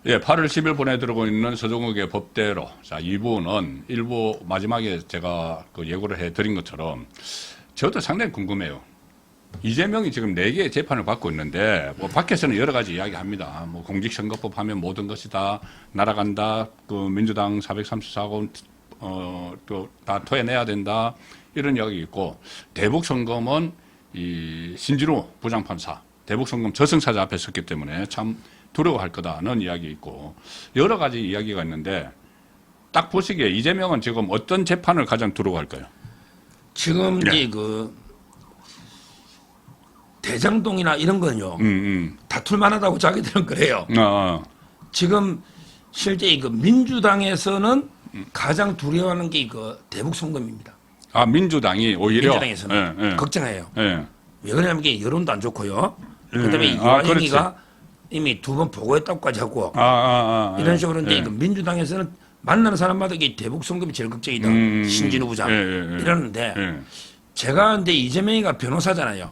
예, 8월 10일 보내드리고 있는 서정욱의 법대로. 자, 2부는 일부 마지막에 제가 그 예고를 해드린 것처럼 저도 상당히 궁금해요. 이재명이 지금 4개의 재판을 받고 있는데, 뭐, 밖에서는 여러 가지 이야기 합니다. 뭐, 공직선거법 하면 모든 것이 다 날아간다. 그 민주당 434건, 또 다 토해내야 된다. 이런 이야기 있고, 대북선거는 이 신진우 부장판사, 대북선거 저승사자 앞에 섰기 때문에 참 두려워할 거다는 이야기 있고, 여러 가지 이야기가 있는데, 딱 보시기에 이재명은 지금 어떤 재판을 가장 두려워할까요? 지금 네. 이제 대장동이나 이런 거는요 다툴 만하다고 자기들은 그래요. 지금 실제 민주당에서는 가장 두려워하는 게 대북 송금입니다. 아, 민주당이 오히려 민주당에서는 걱정해요. 예. 왜 그러냐면 이게 여론도 안 좋고요. 예. 그다음에 아, 이완영이가 이미 2번 보고했다고까지 하고 이런 식으로 하는데 민주당에서는 만나는 사람마다 이게 대북 송금이 제일 걱정이다. 신진우 부장 이러는데. 제가 근데 이재명이가 변호사잖아요.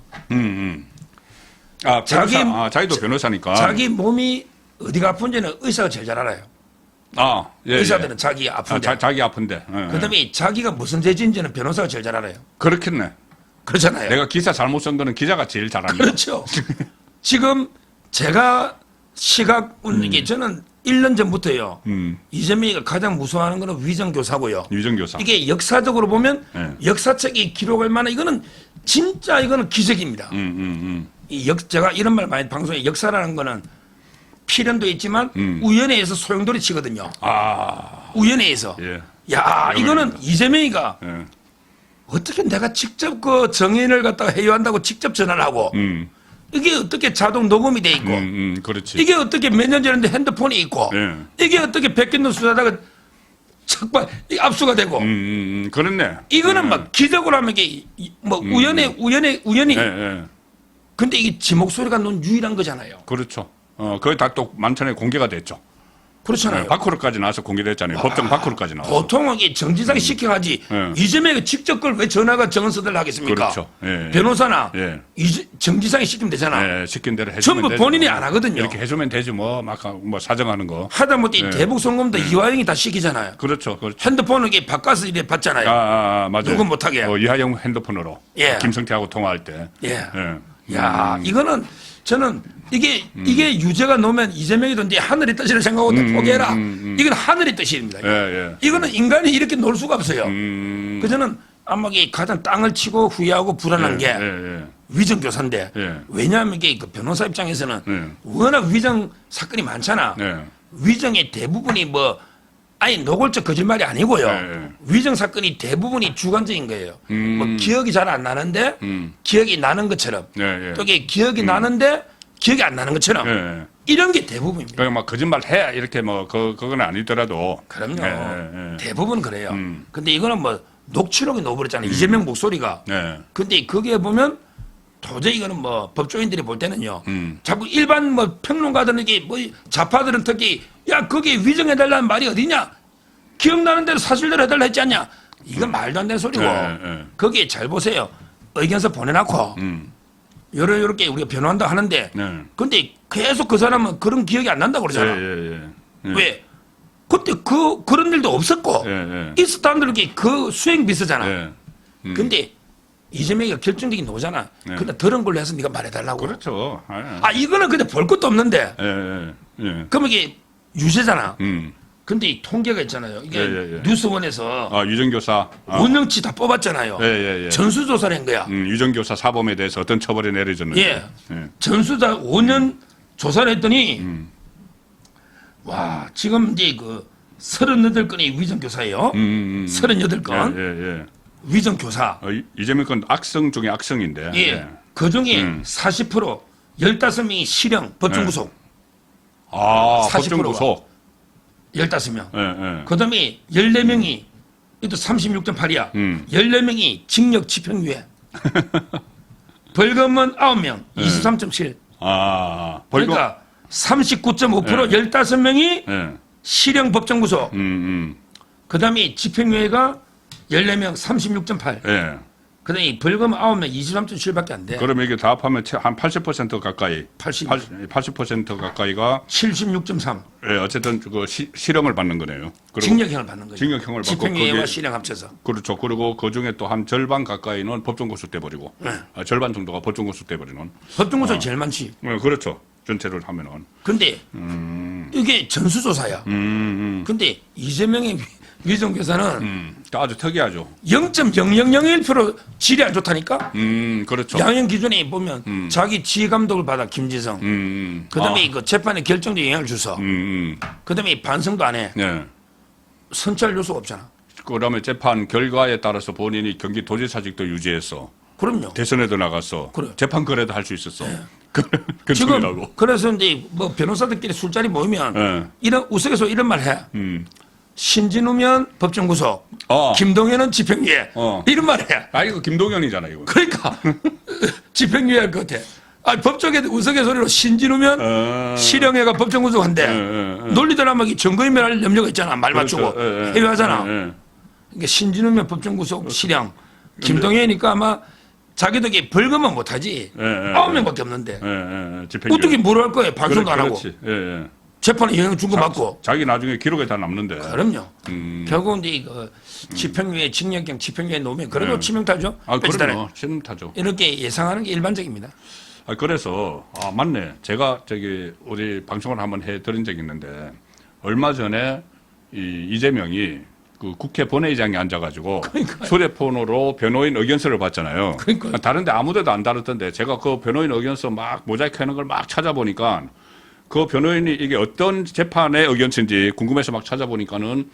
아, 변호사, 자기도 변호사니까. 자기 몸이 어디가 아픈지는 의사가 제일 잘 알아요. 아, 예, 의사들은 자기 아픈데. 자기 아픈데. 그다음에 자기가 무슨 죄인지는 변호사가 제일 잘 알아요. 그렇겠네. 그렇잖아요. 내가 기사 잘못 쓴 거는 기자가 제일 잘 압니다. 그렇죠. 지금 제가 시각 운동이 저는 1년 전부터요. 이재명이가 가장 무서워하는 거는 위정교사고요. 위정교사. 이게 역사적으로 보면 역사책이 기록할 만한 이거는 진짜 이거는 기적입니다. 제가 이런 말 많이 방송에 역사라는 거는 필연도 있지만 우연에 의해서 소용돌이 치거든요. 아. 우연에 의해서. 예. 야, 이거는 이재명이가 어떻게 내가 직접 그 정인을 갖다가 회유한다고 직접 전화를 하고 이게 어떻게 자동 녹음이 돼 있고 그렇지. 이게 어떻게 몇 년 전인데 핸드폰이 있고 이게 어떻게 백현동 수사다가 척발 압수가 되고 그렇네. 이거는 막 기적으로 하면 이게 뭐 우연히 근데 이게 지 목소리가 논 유일한 거잖아요. 그렇죠. 거의 다 또 만천에 공개가 됐죠. 그렇잖아요. 밖으로까지 나와서 공개됐잖아요. 법정 밖으로까지 나와서. 보통은 이게 정지상이 시켜가지 이재명이 직접 그걸 왜 전화가 정은서들 하겠습니까? 그렇죠. 예. 변호사나 정지상이 시키면 되잖아. 예, 시킨 대로 해주면 전부 되죠. 본인이 안 하거든요. 이렇게 해주면 되지 뭐 사정하는 거. 하다못해 대북 송금도 이화영이 다 시키잖아요. 그렇죠. 핸드폰을 이게 바꿔서 이래 받잖아요. 맞아요. 누구 못하게. 이하영 핸드폰으로. 예. 김성태하고 통화할 때. 야, 이거는 저는 이게 유죄가 놓으면 이재명이도 이제 하늘의 뜻이라 생각하고 포기해라. 이건 하늘의 뜻입니다. 이거는 인간이 이렇게 놀 수가 없어요. 그 저는 아마 이게 가장 땅을 치고 후회하고 불안한 게 위정교사인데 왜냐하면 이게 그 변호사 입장에서는 워낙 위정 사건이 많잖아. 위정의 대부분이 아니 노골적 거짓말이 아니고요. 위정 사건이 대부분이 주관적인 거예요. 뭐 기억이 잘 안 나는데 기억이 나는 것처럼 또 이게 기억이 나는데 기억이 안 나는 것처럼 이런 게 대부분입니다. 그러니까 막 거짓말 해 이렇게 그건 아니더라도. 그럼요. 대부분 그래요. 근데 이거는 녹취록이 넣어버렸잖아요. 이재명 목소리가. 근데 거기에 보면 도저히 이거는 법조인들이 볼 때는요. 자꾸 일반 평론가들은 이게 좌파들은 특히 야 거기에 위정해달라는 말이 어디냐? 기억나는 대로 사실대로 해달라 했지 않냐? 이건 말도 안 되는 소리고. 거기에 잘 보세요. 의견서 보내놓고 요렇게 우리가 변호한다 하는데 근데 계속 그 사람은 그런 기억이 안 난다고 그러잖아. 왜? 그때 그런 일도 없었고 있었다 한들 그 수행 비서잖아. 근데 이재명이가 결정적인 노잖아. 근데 더러운 걸로 해서 네가 말해달라고. 그렇죠. 이거는 근데 볼 것도 없는데. 그럼 이게 유죄잖아. 근데 이 통계가 있잖아요. 이게 뉴스원에서 유정교사 원명치 다 뽑았잖아요. 전수조사를 한 거야. 유정교사 사범에 대해서 어떤 처벌이 내려졌는지. 전수조사 5년 조사를 했더니 와 지금 이제 38건이 위정교사예요. 38건. 위정교사. 이재명 건 악성 중에 악성인데. 그 중에 40% 15명이 실형 법정구속. 법정구속. 15명. 그 다음에 14명이, 이것도 36.8이야. 14명이 징역 집행유예. 벌금은 9명, 23.7. 그러니까 39.5% 15명이 실형 법정구속. 그 다음에 집행유예가 14명 36.8. 그다음에 벌금 9명 23.7밖에 안 돼. 그러면 이게 다 합하면 한 80% 가까이, 80% 가까이가 76.3. 예, 어쨌든 그 실형을 받는 거네요. 그리고 징역형을 받는 거죠. 징역형을 받고 집행유예와 거기에- 실형 합쳐서. 그렇죠. 그리고 그 중에 또 한 절반 가까이는 법정 고소돼 버리고, 네. 절반 정도가 법정 고소돼 버리는. 법정 고소가 제일 많지. 그렇죠. 전체를 하면은. 근데 이게 전수조사야. 근데 이재명의 위정교사는 아주 특이하죠. 0.0001% 질이 안 좋다니까. 그렇죠. 양형 기준에 보면 자기 지휘 감독을 받아 김지성. 그다음에 그 재판의 결정적 영향을 주서. 그다음에 반성도 안 해. 네. 선찰 요소가 없잖아. 그다음에 재판 결과에 따라서 본인이 경기도지사직도 유지했어. 그럼요. 대선에도 나갔어. 그래. 재판 거래도 할 수 있었어. 지금 그쪽이라고. 그래서 이제 뭐 변호사들끼리 술자리 모이면 네. 이런 우스갯소리 이런 말 해. 신진우면 법정 구속, 어. 김동연은 집행유예. 이런 말 해. 아 이거 김동연이잖아 이거. 그러니까 집행유예 할 것 같아. 아, 법정에 우스갯소리로 신진우면 실형해가 법정 구속한대. 논리들하면 증거인멸할 염려가 있잖아. 말 맞추고 그렇죠. 회유하잖아. 그러니까 신진우면 법정 구속 실형. 김동연이니까 아마 자기도 이게 벌금은 못하지. 9명밖에 없는데. 집행유예. 어떻게 뭐를 할 거예요? 방송도 안 하고. 그렇지. 예. 재판에 영향 준 거 맞고. 자기 나중에 기록에 다 남는데. 그럼요. 결국은 이제 그 집행유예, 징역형 집행유예 놓으면 그래도 치명타죠. 아, 뺐지단에. 그럼요. 치명타죠. 이렇게 예상하는 게 일반적입니다. 아, 그래서, 맞네. 제가 우리 방송을 한번 해드린 적이 있는데, 얼마 전에 이재명이 그 국회 본회의장에 앉아가지고, 휴대폰으로 변호인 의견서를 봤잖아요. 그러니까요. 다른데 아무데도 안 다뤘던데, 제가 그 변호인 의견서 막 모자이크 하는 걸 막 찾아보니까, 그 변호인이 이게 어떤 재판의 의견서인지 궁금해서 막 찾아보니까는,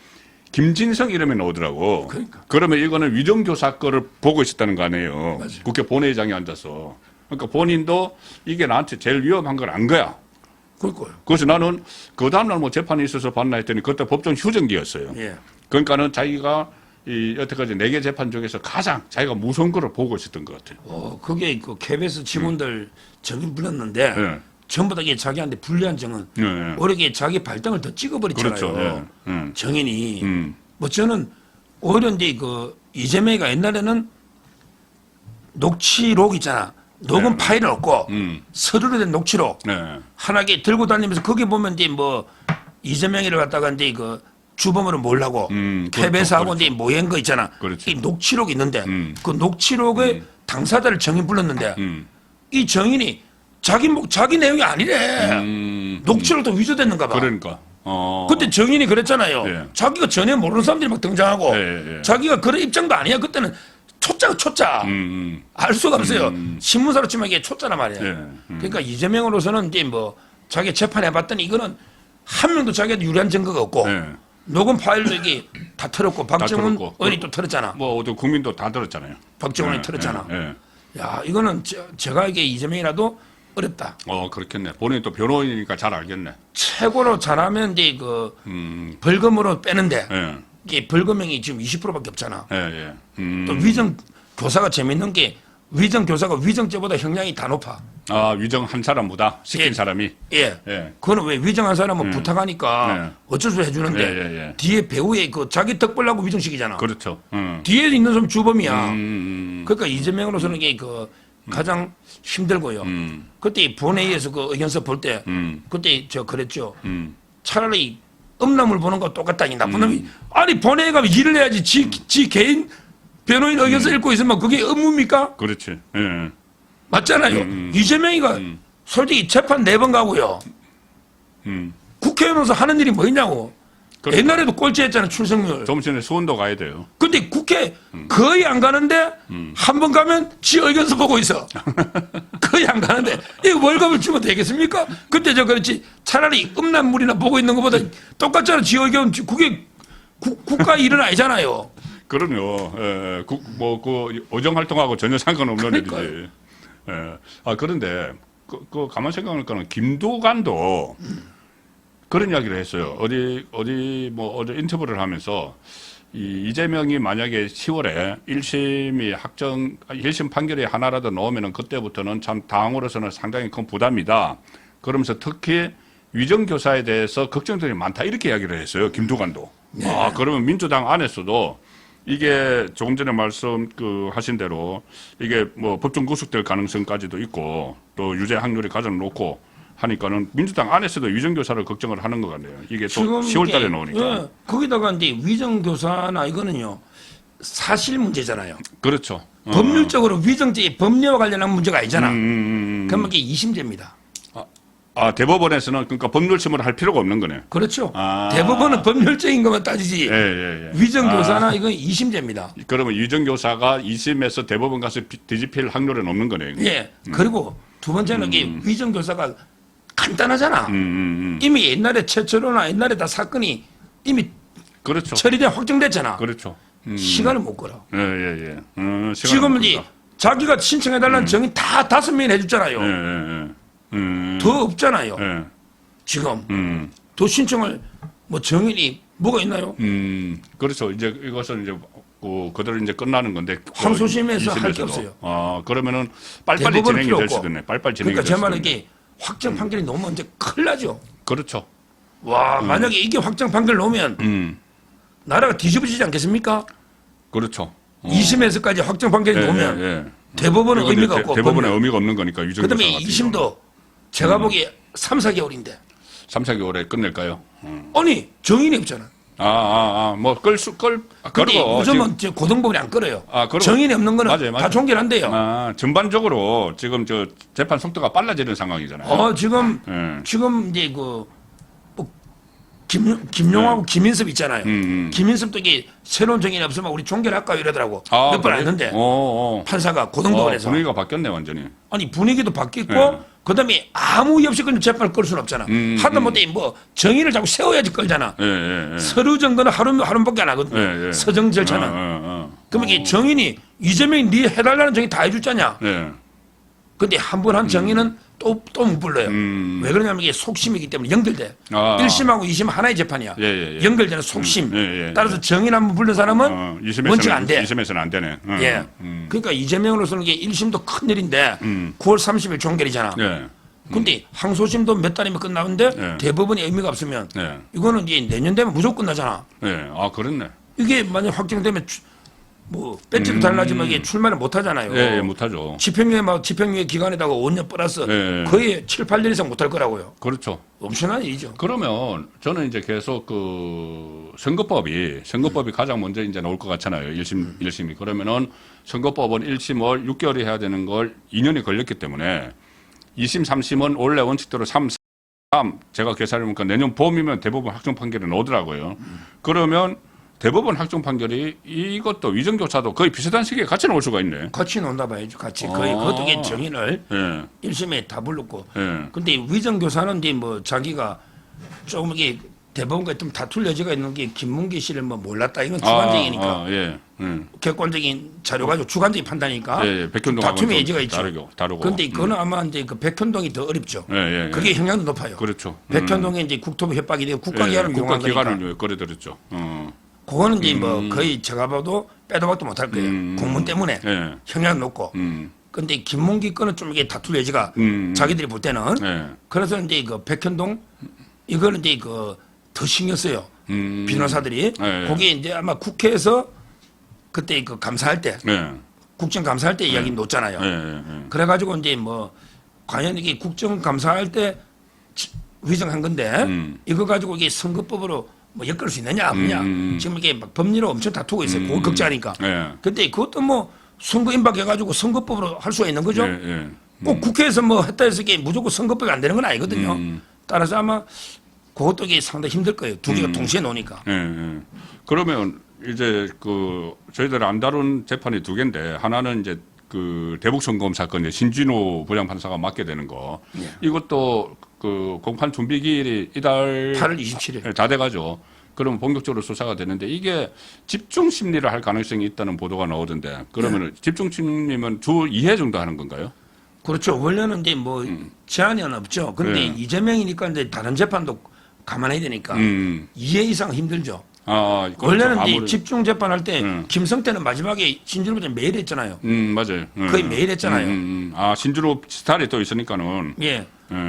김진성 이름이 나오더라고. 그러니까. 그러면 이거는 위정교사 거를 보고 있었다는 거 아니에요. 맞아요. 국회 본회의장에 앉아서. 그러니까 본인도 이게 나한테 제일 위험한 건 안 거야. 그럴거예요. 그래서 나는 그 다음날 뭐 재판이 있어서 봤나 했더니 그때 법정 휴정기였어요. 예. 그러니까는 자기가 여태까지 4개 재판 중에서 가장 자기가 무서운 거를 보고 있었던 것 같아요. 그게 그 KBS 직원들 정인 불렀는데 예. 전부 다 이게 자기한테 불리한 정은 예. 오히려 자기 발등을 더 찍어버리잖아요. 그렇죠. 예. 정인이. 뭐 저는 오히려 이제 그 이재명이가 옛날에는 녹취록 있잖아. 녹음 파일을 얻고 서류로 된 녹취록 네. 하나씩 들고 다니면서 거기 보면 이제 뭐 이재명이를 갖다가 이제 그 주범으로 몰라고 KBS하고 그렇죠. 이제 모인 거 있잖아. 그렇죠. 이 녹취록 있는데 그 녹취록에 당사자를 정인 불렀는데 이 정인이 자기 내용이 아니래. 녹취록도 위조됐는가 봐. 그러니까. 그때 정인이 그랬잖아요. 예. 자기가 전혀 모르는 사람들이 막 등장하고 예. 자기가 그런 입장도 아니야. 그때는 초짜가 초짜. 알 수가 없어요. 신문사로 치면 이게 초짜란 말이에요. 예. 그러니까 이재명으로서는 이제 뭐 자기 재판해봤더니 이거는 한 명도 자기한테 유리한 증거가 없고 예. 녹음 파일도 이게 다 털었고 박정훈 털었고. 의원이 또 털었잖아. 뭐 국민도 다 들었잖아요. 박정훈이 예. 털었잖아. 예. 야 이거는 제가 이게 이재명이라도 어렵다. 그렇겠네. 본인이 또 변호인이니까 잘 알겠네. 최고로 잘하면 이제 그 벌금으로 빼는데 예. 이게 벌금형이 지금 20%밖에 없잖아. 예. 또 위정 교사가 재밌는 게 위정 교사가 위정죄보다 형량이 다 높아. 위정 한 사람보다 시킨 예. 사람이. 예. 예. 그거는 왜 위정한 사람은 부탁하니까 네. 어쩔 수 없이 해주는데 예. 뒤에 배우에 그 자기 덕벌라고 위정시키잖아. 그렇죠. 뒤에 있는 사람 주범이야. 그러니까 이재명으로서는 이게 그 가장 힘들고요. 그때 본회의에서 그 의견서 볼 때 그때 저 그랬죠. 차라리 음란물 보는 거 똑같다니 나쁜 놈이 아니 본회의 가면 일을 해야지 지 개인 변호인 의견서 읽고 있으면 그게 업무입니까? 그렇지. 예. 맞잖아요. 이재명이가 솔직히 재판 4번 가고요. 국회의원으로서 하는 일이 뭐 있냐고. 그러니까. 옛날에도 꼴찌했잖아 출석률. 좀 전에 수원도 가야 돼요. 근데 국회 거의 안 가는데 한 번 가면 지 의견서 보고 있어. 거의 안 가는데 이 월급을 주면 되겠습니까? 그때 저 그렇지 차라리 음란물이나 보고 있는 것보다 똑같잖아. 지 의견 그게 국가 일은 아니잖아요. 그럼요. 예. 그 어정 활동하고 전혀 상관없는 그러니까요. 일이지. 예. 그런데 그 가만 생각하니까는 김도관도 그런 이야기를 했어요. 어디 인터뷰를 하면서 이재명이 만약에 10월에 1심 판결이 하나라도 나오면은 그때부터는 참 당으로서는 상당히 큰 부담이다. 그러면서 특히 위정교사에 대해서 걱정들이 많다. 이렇게 이야기를 했어요. 김두관도. 네. 그러면 민주당 안에서도 이게 조금 전에 말씀 하신 대로 이게 뭐 법정 구속될 가능성까지도 있고 또 유죄 확률이 가장 높고 하니까는 민주당 안에서도 위정교사를 걱정을 하는 것 같네요. 이게 또 10월 달에 나오니까. 예, 거기다가 이제 위정교사나 이거는요, 사실 문제잖아요. 그렇죠. 법률적으로 위정죄 법리와 관련한 문제가 아니잖아. 그러면 이게 2심제입니다. 대법원에서는 그러니까 법률심을 할 필요가 없는 거네. 그렇죠. 대법원은 법률적인 것만 따지지. 예. 위정교사나 이건 2심제입니다. 그러면 위정교사가 2심에서 대법원 가서 뒤집힐 확률은 없는 거네요. 예. 그리고 두 번째는 이게 위정교사가 간단하잖아. 이미 옛날에 최초로나 옛날에 다 사건이 이미 그렇죠. 처리돼 확정됐잖아. 그렇죠. 시간을 못 걸어. 예. 지금은 이 자기가 신청해달라는 정인 다 5명이 해줬잖아요. 더 없잖아요. 예. 지금 더 신청을 뭐 정인이 뭐가 있나요? 그렇죠. 이제 이것은 이제 그대로 이제 끝나는 건데 항소심에서 할 게 2심에서도. 없어요. 그러면은 빨리빨리 대법원은 진행이 필요 될 없고. 수도 있네. 빨리빨리 진행이 그러니까 될 제 수도 말은 있네. 이게 확정 판결이 나오면 이제 큰일 나죠. 그렇죠. 와, 만약에 이게 확정 판결 나오면 나라가 뒤집어지지 않겠습니까? 그렇죠. 2심에서까지 확정 판결이 나오면 대법원은 이건 의미가 이제 없고 대법원에 법률. 의미가 없는 거니까 유정교사 그다음에 같은 2심도 제가 보기에 3, 4개월인데 3, 4개월에 끝낼까요? 아니 정인이 없잖아. 뭐 근데 그리고 요즘은 이제 고등법원이 안 끌어요. 그리고 정인이 없는 거는 맞아요. 다 종결한대요. 전반적으로 지금 저 재판 속도가 빨라지는 상황이잖아요. 지금 이제 김용하고 김인섭 있잖아요. 김인섭도 이게 새로운 정인이 없으면 우리 종결할까 이러더라고. 몇 번 안 했는데 판사가 고등법원에서 분위기가 바뀌었네 완전히. 아니 분위기도 바뀌고 그다음에 아무 이유 없이 그냥 재판을 끌 수는 없잖아. 하다못해 뭐 정의를 자꾸 세워야지 끌잖아. 서류 정도는 하루밖에 안 하거든. 서정 절차는. 그러면 이게 정인이 이재명이 네 해달라는 정의 다 해줬잖냐. 근데 한 번 한 정의는 또 못 불러요. 왜 그러냐면 이게 속심이기 때문에 연결돼. 1심하고 2심 하나의 재판이야. 연결되는 속심. 따라서 정의 한번 부른 사람은 원칙 안 돼. 2심에서는 안 되네. 예. 그러니까 이재명으로서는 이게 1심도 큰 일인데 9월 30일 종결이잖아. 근데 항소심도 몇 달이면 끝나는데 대법원이 의미가 없으면 이거는 이제 내년 되면 무조건 끝나잖아. 그렇네. 이게 만약 확정되면 뭐 배지도 달라지면 이게 출마를 못 하잖아요. 못 하죠. 집행유예 기간에다가 5년 플러스 거의 7, 8년 이상 못 할 거라고요. 그렇죠. 엄청난 일이죠. 그러면 저는 이제 계속 선거법이 가장 먼저 이제 나올 것 같잖아요. 1심이. 그러면은 선거법은 1심을 6개월이 해야 되는 걸 2년이 걸렸기 때문에 2심, 3심은 원래 원칙대로 3, 제가 계산해보니까 내년 봄이면 대법원 확정 판결이 나오더라고요. 그러면 대법원 확정 판결이 이것도 위정교사도 거의 비슷한 시기에 같이 나올 수가 있네. 같이 논다 봐야죠. 같이. 거의 그것도 정의를 1심에 다 불렀고. 근데 위정교사는 이제 뭐 자기가 조금 이게 대법원과 좀 다툴 여지가 있는 게 김문기 씨를 뭐 몰랐다. 이건 주관적이니까. 객관적인 자료 가지고 주관적인 판단이니까. 다툼의 여지가 있죠. 다르고. 근데 그거는 아마 이제 그 백현동이 더 어렵죠. 그게 형량도 높아요. 그렇죠. 백현동에 이제 국토부 협박이 되고 국가기관을 이용한 거니까. 국가기관을 거래들었죠. 그거는 이제 뭐 거의 제가 봐도 빼도 박도 못할 거예요. 공문 때문에 형량 높고. 근데 김문기 거는 좀 이게 다툴 여지가 자기들이 볼 때는 그래서 이제 그 백현동 이거는 이제 더 신경 써요. 변호사들이 거기에 이제 아마 국회에서 그때 그 감사할 때 국정 감사할 때 이야기 놓잖아요. 그래가지고 이제 뭐 과연 이게 국정 감사할 때 위정한 건데 이거 가지고 이게 선거법으로 뭐 엮을 수 있느냐 없느냐 지금 이게 막 법리로 엄청 다투고 있어요. 그거 걱정하니까. 근데 그것도 뭐 선거 임박해가지고 선거법으로 할 수가 있는 거죠. 꼭 국회에서 뭐 했다 해서 이게 무조건 선거법이 안 되는 건 아니거든요. 따라서 아마 그것도 이게 상당히 힘들 거예요. 두 개가 동시에 노니까. 그러면 이제 저희들 안 다룬 재판이 두 개인데 하나는 이제 대북송금 사건 이제 신진호 부장판사가 맡게 되는 거. 이것도 공판 준비 기일이 이달 8월 27일 다 돼가죠. 그러면 본격적으로 수사가 되는데 이게 집중 심리를 할 가능성이 있다는 보도가 나오던데 그러면 집중 심리면 주 2회 정도 하는 건가요? 그렇죠. 원래는 이제 뭐 제한은 없죠. 근데 이재명이니까 이제 다른 재판도 감안해야 되니까 2회 이상 힘들죠. 그렇죠. 원래는 이제 집중 재판할 때 김성태는 마지막에 신준호 부장 매일 했잖아요. 맞아요. 거의 매일 했잖아요. 신준호 스타일이 또 있으니까는.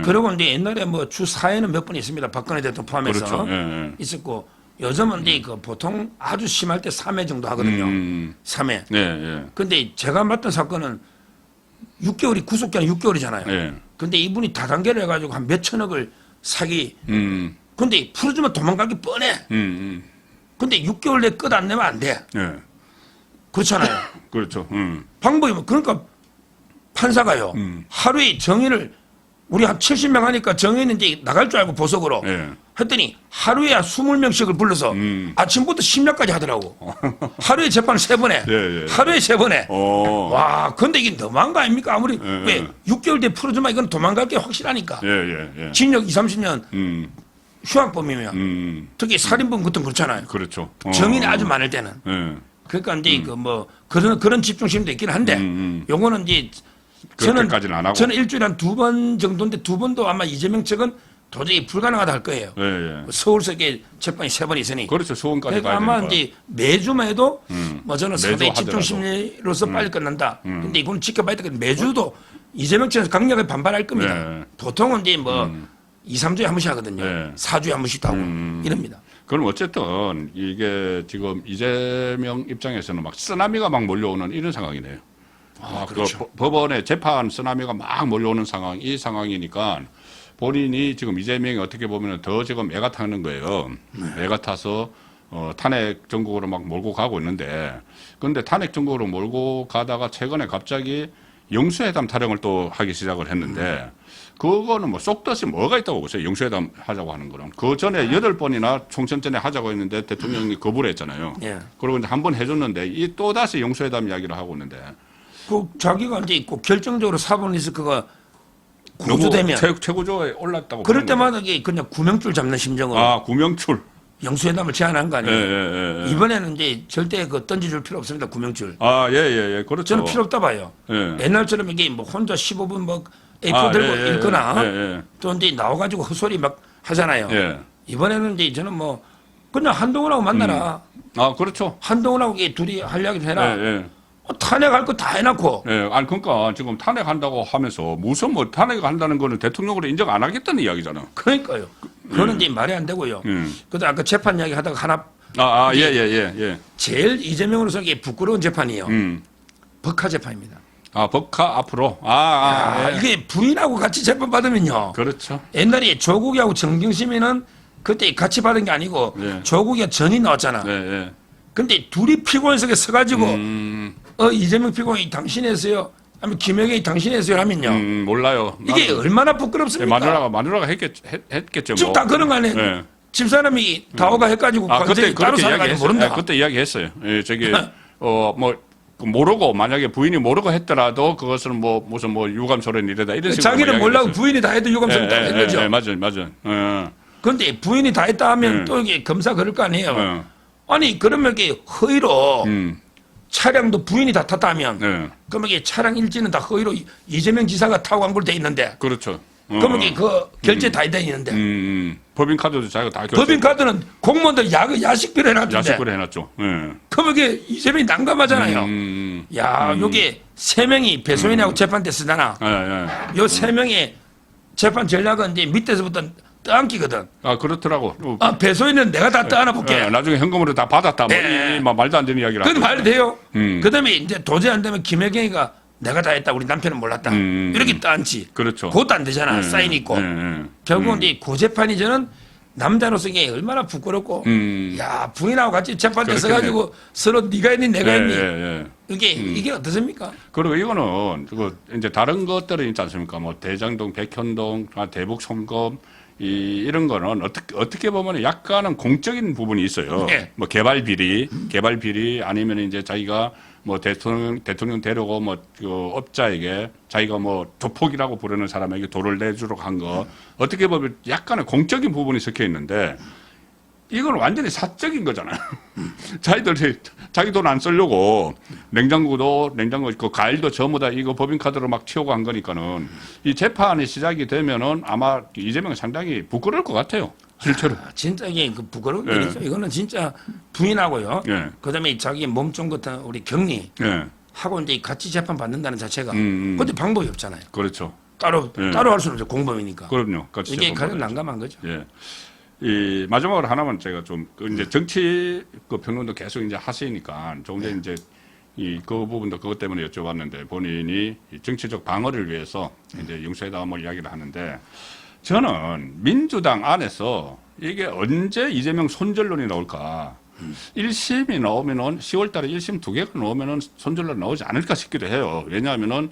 그리고 이제 옛날에 뭐 주 4회는 몇 번 있습니다. 박근혜 대통령 포함해서 그렇죠. 있었고 요즘은 이제 그 보통 아주 심할 때 3회 정도 하거든요. 3회. 네, 예. 근데 제가 맡은 사건은 6개월이 구속기한 6개월이잖아요. 예. 근데 이분이 다단계를 해가지고 한 몇천억을 사기. 근데 풀어주면 도망가기 뻔해. 근데 6개월 내에 끝 안 내면 안 돼. 예. 그렇잖아요. 그렇죠. 방법이 뭐, 그러니까 판사가요. 하루에 정인을 우리 한 70명 하니까 정인은 이제 나갈 줄 알고 보석으로. 예. 했더니 하루에 한 20명씩을 불러서 아침부터 심야까지 하더라고. 하루에 재판을 3번 해. 예, 예. 하루에 3번 해. 와, 근데 이게 너무한 거 아닙니까? 아무리 예, 왜 예. 6개월 뒤에 풀어주면 이건 도망갈 게 확실하니까. 예, 예, 예. 징역 2, 30년 휴학범이면 특히 살인범 같은 거 그렇잖아요. 그렇죠. 정인이 아주 많을 때는. 예. 그러니까 이제 그 뭐 그런 집중심도 있긴 한데 요거는 이제 그렇게까지는 안 하고. 저는 일주일에 한 2번 정도인데 2번도 아마 이재명 측은 도저히 불가능하다 할 거예요. 예, 예. 서울서 이렇게 재판이 3번 있으니. 그렇죠. 수원까지 그러니까 가야 아마 되니까. 이제 매주만 해도 뭐 저는 매주 상당히 하더라도. 집중심리로서 빨리 끝난다. 근데 이건 지켜봐야 되거든요. 매주도 이재명 측에서 강력하게 반발할 겁니다. 네. 보통은 이제 뭐 2, 3주에 한 번씩 하거든요. 네. 4주에 한 번씩도 하고 이럽니다. 그럼 어쨌든 이게 지금 이재명 입장에서는 막 쓰나미가 막 몰려오는 이런 상황이네요. 그렇죠. 그 법원에 재판 쓰나미가 막 몰려오는 상황, 이 상황이니까 본인이 지금 이재명이 어떻게 보면 더 지금 애가 타는 거예요. 애가 타서 탄핵 전국으로 막 몰고 가고 있는데, 그런데 탄핵 전국으로 몰고 가다가 최근에 갑자기 영수회담 타령을 또 하기 시작을 했는데, 그거는 뭐 쏙덧이 뭐가 있다고 보세요. 영수회담 하자고 하는 거는. 그 전에 8번이나 총선 전에 하자고 했는데 대통령이 거부를 했잖아요. 예. 그리고 이제 한 번 해줬는데 이 또다시 영수회담 이야기를 하고 있는데. 그 자기가 이제 꼭 결정적으로 사본 리스크가 너무 고조되면 최고조에 올랐다고. 그럴 그런 때마다 이게 그냥 구명줄 잡는 심정으로 거죠. 구명출. 영수회담을 제안한 거 예, 아니에요. 예, 예. 이번에는 이제 절대 그 던져줄 필요 없습니다. 구명줄. 예, 예, 예. 그렇죠. 저는 필요 없다 봐요. 예. 옛날처럼 이게 뭐 혼자 15분 뭐 A4 들고 예, 예, 읽거나 예, 예. 또 이제 나와가지고 헛소리 막 하잖아요. 예. 이번에는 이제 저는 뭐 그냥 한동훈하고 만나라. 그렇죠. 한동훈하고 이게 둘이 할 이야기 해라. 예, 예. 탄핵할 거 다 해놓고. 예, 아니 그러니까 지금 탄핵한다고 하면서 무슨 뭐 탄핵한다는 거는 대통령으로 인정 안 하겠다는 이야기잖아. 그러니까요. 그거는 이제 말이 안 되고요. 그래도 아까 재판 이야기 하다가 하나 예, 예, 예, 예. 제일 이재명으로서 이게 부끄러운 재판이에요. 법카 재판입니다. 법카 앞으로. 예. 이게 부인하고 같이 재판 받으면요. 그렇죠. 옛날에 조국이하고 정경심이는 그때 같이 받은 게 아니고 예. 조국이가 전이 나왔잖아. 예, 예. 근데 둘이 피고인석에 서가지고 이재명 피고인이 당신이 했어요. 아니면 김영애이 당신이 했어요 하면요. 몰라요. 이게 얼마나 부끄럽습니까? 마누라가 했겠죠. 지금 뭐. 다 그런 거 아니에요. 예. 집사람이 다오가 해가지고 관세이 따로 그렇게 살아가지고 이야기했어요. 모른다. 그때 이야기했어요. 예, 저기 뭐 모르고 만약에 부인이 모르고 했더라도 그것은 뭐 무슨 뭐 유감스러운 일이다 이런 식으로 자기는 뭐 몰라고 이야기했어요. 부인이 다 해도 유감스럽 다 예, 거죠. 예, 맞아요. 그런데 부인이 다 했다 하면 또 이게 검사 그럴 거 아니에요. 아니 그러면 이게 허위로 차량도 부인이 다 탔다 하면 그러면 이게 차량 일지는 다 허위로 이재명 지사가 타고 간 걸로 돼 있는데 그렇죠. 그러면 이게 그 결제 다 돼 있는데 법인카드도 자기가 다 결제. 법인카드는 공무원들 야식비로 해놨던데 야식으로 해놨죠. 예. 그러면 이게 이재명이 난감하잖아요. 야, 요게 3명이 배소인하고 재판 때 쓰잖아. 예. 요 3명의 재판 전략은 이제 밑에서부터 떠안기거든. 그렇더라고. 배소인은 내가 다 떠안아볼게. 나중에 현금으로 다 받았다. 네. 뭐 말도 안 되는 이야기를. 그래도 말이 돼요. 음. 그 다음에 이제 도저히 안 되면 김혜경이가 내가 다 했다. 우리 남편은 몰랐다. 이렇게 떠안지. 그렇죠. 그것도 안 되잖아. 사인 있고. 결국은 이제 고재판이 저는 남자로서 이게 얼마나 부끄럽고, 야, 부인하고 같이 재판 때 서가지고 서로 네가 했니, 내가 했니. 예. 이게 어떻습니까? 그리고 이거는 이제 다른 것들은 있지 않습니까? 뭐 대장동, 백현동, 대북 송금 이런 거는 어떻게 보면 약간은 공적인 부분이 있어요. 네. 뭐 개발 비리 아니면 이제 자기가 뭐 대통령 데려고 뭐 그 업자에게 자기가 뭐 조폭이라고 부르는 사람에게 돈을 내주러 간 거 어떻게 보면 약간의 공적인 부분이 섞여 있는데 이건 완전히 사적인 거잖아요. 자기들이 자기 돈 안 쓰려고 냉장고 그 과일도 전부 다 이거 법인카드로 막 튀어고 한 거니까는 이 재판이 시작이 되면은 아마 이재명은 상당히 부끄러울 것 같아요. 실제로. 진짜 이게 그 부끄러운 일이죠. 이거는 진짜 부인하고요. 예. 그다음에 자기 몸종 같은 우리 격리 예. 하고 이제 같이 재판 받는다는 자체가 근데 방법이 없잖아요. 그렇죠. 따로 예. 할 수는 없죠. 공범이니까. 그럼요. 같이 이게 재판 가장 받아야죠. 난감한 거죠. 예. 이 마지막으로 하나만 제가 좀 이제 정치 그 평론도 계속 이제 하시니까 조금 전에 이제 그 부분도 그것 때문에 여쭤봤는데 본인이 이 정치적 방어를 위해서 이제 영수회담을 이야기를 하는데 저는 민주당 안에서 이게 언제 이재명 손절론이 나올까? 1심이 나오면은 10월 달에 1심 2개가 나오면은 손절론 나오지 않을까 싶기도 해요. 왜냐하면은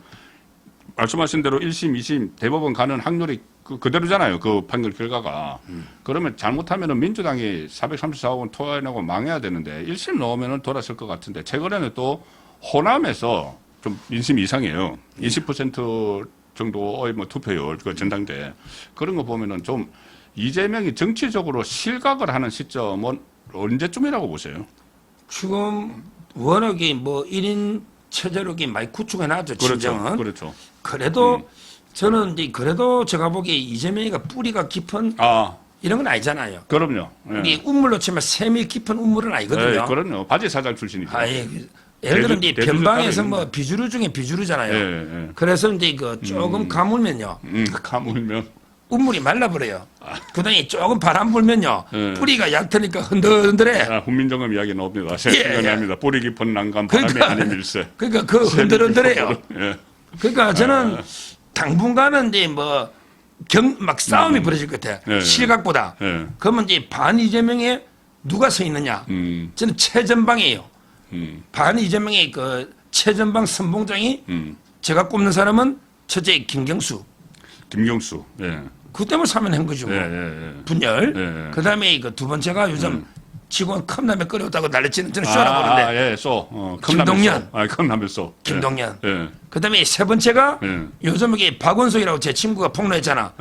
말씀하신 대로 1심, 2심 대법원 가는 확률이 그대로잖아요. 그 판결 결과가. 그러면 잘못하면은 민주당이 434억 원 토해내고 망해야 되는데 1심 나오면은 돌아설 것 같은데 최근에는 또 호남에서 좀 민심 이상이에요. 20% 정도의 뭐 투표율, 그 전당대. 그런 거 보면은 좀 이재명이 정치적으로 실각을 하는 시점은 언제쯤이라고 보세요? 지금 워낙에 뭐 1인 체제로 많이 구축해 놨죠. 진정은. 그렇죠. 그래도 저는 이제 그래도 제가 보기에 이재명이가 뿌리가 깊은 이런 건 아니잖아요. 그럼요. 예. 이 우물로 치면 셈이 깊은 우물은 아니거든요. 예, 그럼요. 바지 사장 출신이죠. 예. 예를 들면 이제 변방에서 뭐 비주류 중에 비주류잖아요. 예. 그래서 이제 그 조금 가물면요. 가물면 우물이 말라버려요. 그다음에 조금 바람 불면요. 뿌리가 얕으니까 흔들흔들해. 훈민정음 이야기 나옵니다. 예. 합니다. 뿌리 깊은 난간 바람이 아닌 일세. 그러니까 그 흔들흔들해요. 예. 그러니까 저는 당분간은 이제 뭐 막 싸움이 벌어질 것 같아. 실각보다. 그러면 이제 반 이재명에 누가 서 있느냐. 저는 최전방이에요. 반 이재명의 그 최전방 선봉장이 제가 꼽는 사람은 첫째 김경수. 예. 그 때문에 사면한 거죠. 뭐. 분열. 그 다음에 그 두 번째가 요즘 직원 컵라면 끓였다고 난리치는 저는 쇼라고 그러는데. 김동연. 컵라면 쏘. 김동연. 그 다음에 세 번째가 요즘 이게 박원석이라고 제 친구가 폭로했잖아.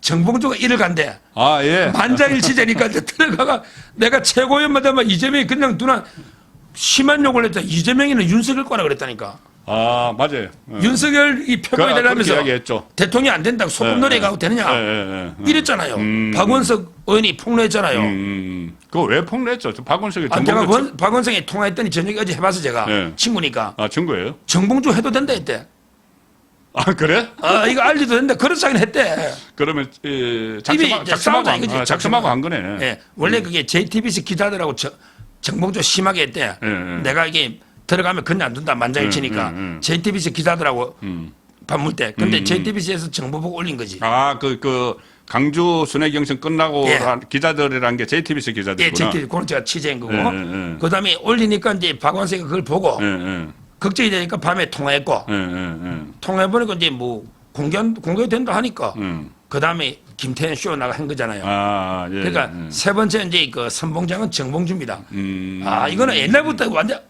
정봉주가 일을 간대. 만장일치제니까 들어가가 내가 최고위원만 되면 이재명이 그냥 누나 심한 욕을 했잖아. 이재명이는 윤석열 거라 그랬다니까. 맞아요. 윤석열이 표본이 되려면서 대통령이 안 된다고 소금노래가 하고 되느냐. 이랬잖아요. 박원석 의원이 폭로했잖아요. 그거 왜 폭로했죠? 박원석이 제가 박원석이 통화했더니 저녁에 어제 해봐서 제가 친구니까. 친구예요? 정봉주 해도 된다 했대. 그래? 이거 알려도 된다. 그렇게 하긴 했대. 그러면 작성하고 한 거네. 네. 원래 그게 JTBC 기자들하고 정봉주 심하게 했대. 내가 이게 들어가면 그냥 안 둔다. 만장일치니까. JTBC 기자들하고 밥 먹을 때. 근데 JTBC에서 정보 보고 올린 거지. 강주 순회경선 끝나고 기자들이란 게 JTBC 기자들이구나. JTBC. 그건 제가 취재한 거고. 그 다음에 올리니까 이제 박원석이 그걸 보고 걱정이 되니까 밤에 통화했고. 통화해보니까 이제 뭐 공개된다 하니까. 그 다음에 김태현 쇼 나가 한 거잖아요. 그러니까 세 번째 이제 그 선봉장은 정봉주입니다. 이거는 옛날부터 완전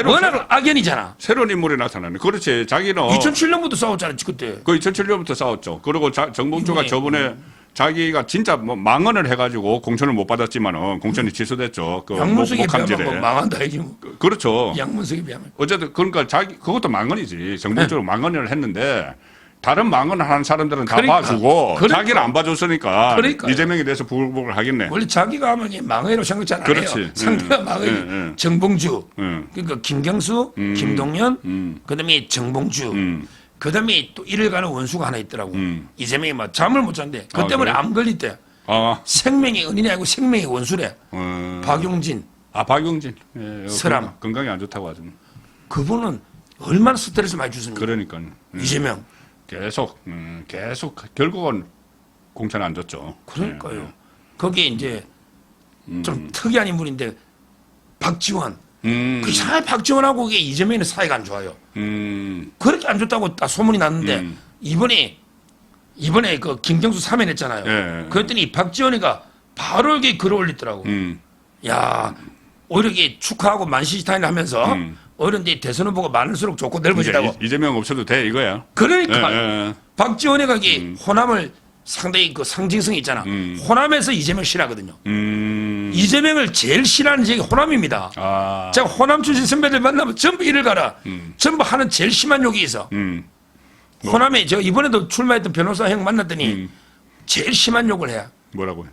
워낙 악연이잖아. 새로운 인물이 나타나네. 그렇지. 자기는 2007년부터 싸웠잖아, 그때. 그 2007년부터 싸웠죠. 그리고 정봉주가 저번에 자기가 진짜 뭐 망언을 해가지고 공천을 못 받았지만은 공천이 취소됐죠. 그 양문석에 비하면 망한다 이지 뭐. 그렇죠. 양문석에 비하면. 어쨌든 그러니까 그것도 망언이지. 정봉주로 망언을 했는데. 다른 망언을 하는 사람들은 다 봐주고 자기는 안 봐줬으니까 이재명에 대해서 부글부글 하겠네. 원래 자기가 하면 망언이라고 생각 잘 안 해요. 상대가 망언이 정봉주, 그러니까 김경수, 김동연, 그다음에 정봉주, 그다음에 또 이를 가는 원수가 하나 있더라고. 이재명이 막 잠을 못 잔대. 그 때문에 암 걸렸대. 생명의 은인이 아니고 생명의 원수래. 박용진. 박용진. 서람. 건강이 안 좋다고 하죠. 그분은 얼마나 스트레스 많이 주습니까? 그러니까. 이재명. 계속 결국은 공천 안 줬죠. 그러니까요. 거기에 이제 좀 특이한 인물인데 박지원. 그 이상하게 박지원하고 이게 이재명의 사이가 안 좋아요. 그렇게 안 좋다고 소문이 났는데 이번에 그 김경수 사면했잖아요. 그랬더니 박지원이가 바로 이게 글을 올리더라고. 야, 오히려 이게 축하하고 만시지탄을 하면서 오히려 이제 대선 후보가 많을수록 좋고 넓어지라고. 이재명 없어도 돼 이거야. 그러니까 박지원이가 이게 호남을 상당히 그 상징성이 있잖아. 호남에서 이재명 싫어하거든요. 이재명을 제일 싫어하는 지역이 호남입니다. 제가 호남 출신 선배들 만나면 전부 이를 가라. 전부 하는 제일 심한 욕이 있어. 호남에 제가 이번에도 출마했던 변호사 형 만났더니 제일 심한 욕을 해요. 뭐라고 해?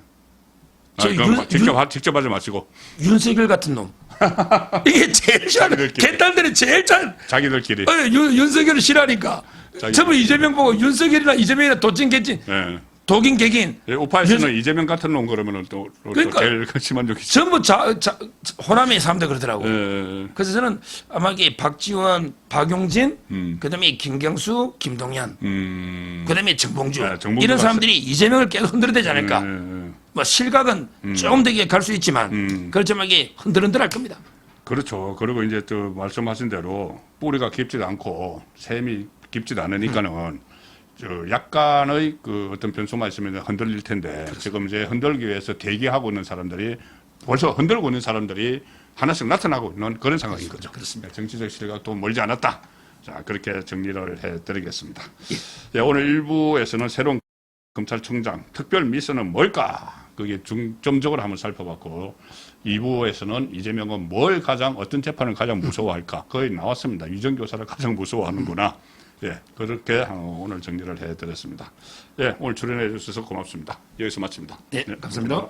직접 하지 마시고. 윤석열 같은 놈. 이게 제일 싫어하는 개딸들이 제일 자기들끼리 윤석열을 싫어하니까 전부 이재명 보고 윤석열이나 이재명이나 도찐 개찐 독인 개긴 예, 우파에서는 이재명 같은 놈 그러면은 또 그러니까 제일 심한 적이죠. 전부 호남의 사람들 그러더라고. 예, 그래서 저는 아마 이게 박지원, 박용진, 그다음에 김경수, 김동연, 그다음에 정봉주, 정봉주 이런 사람들이 이재명을 계속 흔들어대지 않을까. 뭐 실각은 조금 되게 갈 수 있지만 그렇지만 이게 흔들흔들할 겁니다. 그렇죠. 그리고 이제 또 말씀하신 대로 뿌리가 깊지도 않고 샘이 깊지도 않으니까는 저 약간의 그 어떤 변수만 있으면 흔들릴 텐데 지금 이제 흔들기 위해서 대기하고 있는 사람들이 벌써 흔들고 있는 사람들이 하나씩 나타나고 있는 그런 상황인 거죠. 그렇습니다. 정치적 실각도 멀지 않았다. 자, 그렇게 정리를 해드리겠습니다. 예, 오늘 1부에서는 새로운 검찰총장 특별 미션은 뭘까? 그게 중점적으로 한번 살펴봤고 2부에서는 이재명은 어떤 재판을 가장 무서워할까? 거의 나왔습니다. 위정교사를 가장 무서워하는구나. 예, 그렇게 오늘 정리를 해드렸습니다. 예, 오늘 출연해 주셔서 고맙습니다. 여기서 마칩니다. 네, 감사합니다.